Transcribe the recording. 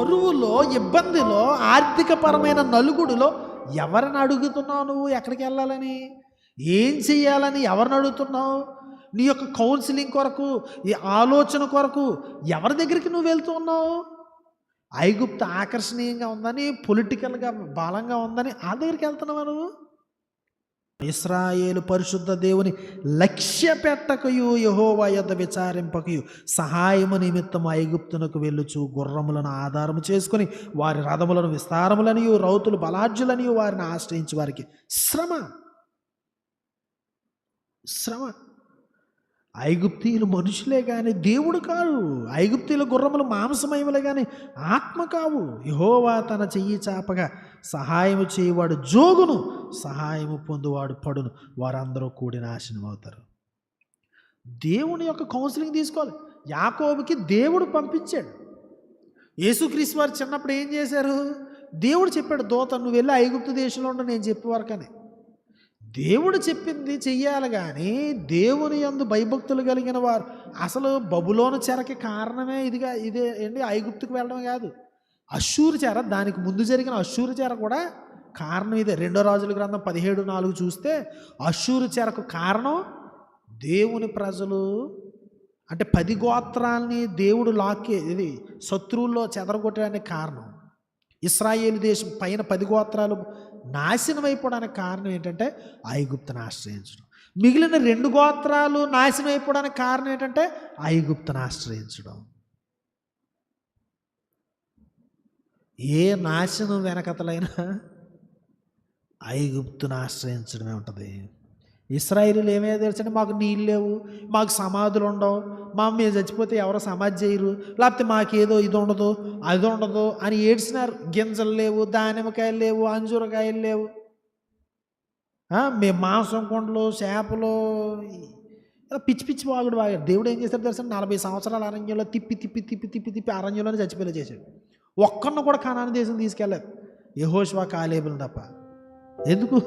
కరువులో, ఇబ్బందిలో, ఆర్థికపరమైన నలుగుడిలో ఎవరిని అడుగుతున్నావు? నువ్వు ఎక్కడికి వెళ్ళాలని, ఏం చెయ్యాలని ఎవరిని అడుగుతున్నావు? నీ యొక్క కౌన్సిలింగ్ కొరకు, ఈ ఆలోచన కొరకు ఎవరి దగ్గరికి నువ్వు వెళ్తూ ఉన్నావు? ఐగుప్తు ఆకర్షణీయంగా ఉందని, పొలిటికల్గా బలంగా ఉందని ఆ దగ్గరికి వెళ్తున్నావా నువ్వు? ఇశ్రాయేలు పరిశుద్ధ దేవుని లక్ష్య పెట్టకయు, యెహోవా యొద్ద విచారింపకయు, సహాయము నిమిత్తం ఐగుప్తునకు వెళ్ళుచు గుర్రములను ఆధారము చేసుకుని వారి రథములను విస్తారములనియు రౌతులు బలాఢ్యులనియు వారిని ఆశ్రయించి వారికి శ్రమ. ఐగుప్తీయులు మనుషులే కానీ దేవుడు కాదు. ఐగుప్తీయుల గుర్రములు మాంసమయములే కానీ ఆత్మ కావు. యెహోవా తన చెయ్యి చాపగా సహాయము చేయవాడు జోగును, సహాయము పొందువాడు పడును. వారందరూ కూడి నాశనం అవుతారు. దేవుని యొక్క కౌన్సిలింగ్ తీసుకోవాలి. యాకోబుకి దేవుడు పంపించాడు. యేసుక్రీస్తు వారు చిన్నప్పుడు ఏం చేశారు? దేవుడు చెప్పాడు, దూత నువ్వు వెళ్ళి ఐగుప్తు దేశంలో ఉండు నేను చెప్పేవరకని. దేవుడు చెప్పింది చెయ్యాలి. కానీ దేవుని యందు భయభక్తులు కలిగిన వారు అసలు బబులోను చెరకి కారణమే ఇదే ఏంటి, ఐగుప్తుకు వెళ్ళడం కాదు, అశ్షూరు చెర. దానికి ముందు జరిగిన అశ్షూరు చెర కూడా కారణం ఇదే. 2 రాజుల గ్రంథం 17:4 చూస్తే అశ్షూరు చెరకు కారణం దేవుని ప్రజలు, అంటే 10 గోత్రాలని దేవుడు ఇది శత్రువుల్లో చెదరగొట్టడానికి కారణం. ఇశ్రాయేలు దేశం పైన 10 గోత్రాలు నాశనం అయిపోవడానికి కారణం ఏంటంటే ఐగుప్తును ఆశ్రయించడం. మిగిలిన 2 గోత్రాలు నాశనం అయిపోవడానికి కారణం ఏంటంటే ఐగుప్తును ఆశ్రయించడం. ఏ నాశనం వెనకతలైనా ఐగుప్తును ఆశ్రయించడమే ఉంటుంది. ఇశ్రాయేలీయులు ఏమేదో తెలుసంటే, మాకు నీళ్ళు లేవు, మాకు సమాధులు ఉండవు, మేము చచ్చిపోతే ఎవరో సమాధి చేయరు, లేకపోతే మాకేదో ఇది ఉండదు అది ఉండదు అని ఏడ్చినారు. గింజలు లేవు, దానిమ్మకాయలు లేవు, అంజూరకాయలు లేవు, మేము మాంసం కొండలు, చేపలు, పిచ్చి పిచ్చి వాగుడు వాగారు. దేవుడు ఏం చేశాడు తెలుసా? 40 సంవత్సరాల అరణ్యంలో తిప్పి తిప్పి తిప్పి తిప్పి తిప్పి అరణ్యంలోనే చచ్చిపోయేలా చేశాడు. ఒక్కరిని కూడా కనాను దేశం తీసుకెళ్ళలేదు, యెహోషువ కాలేబులను తప్ప. ఎందుకు?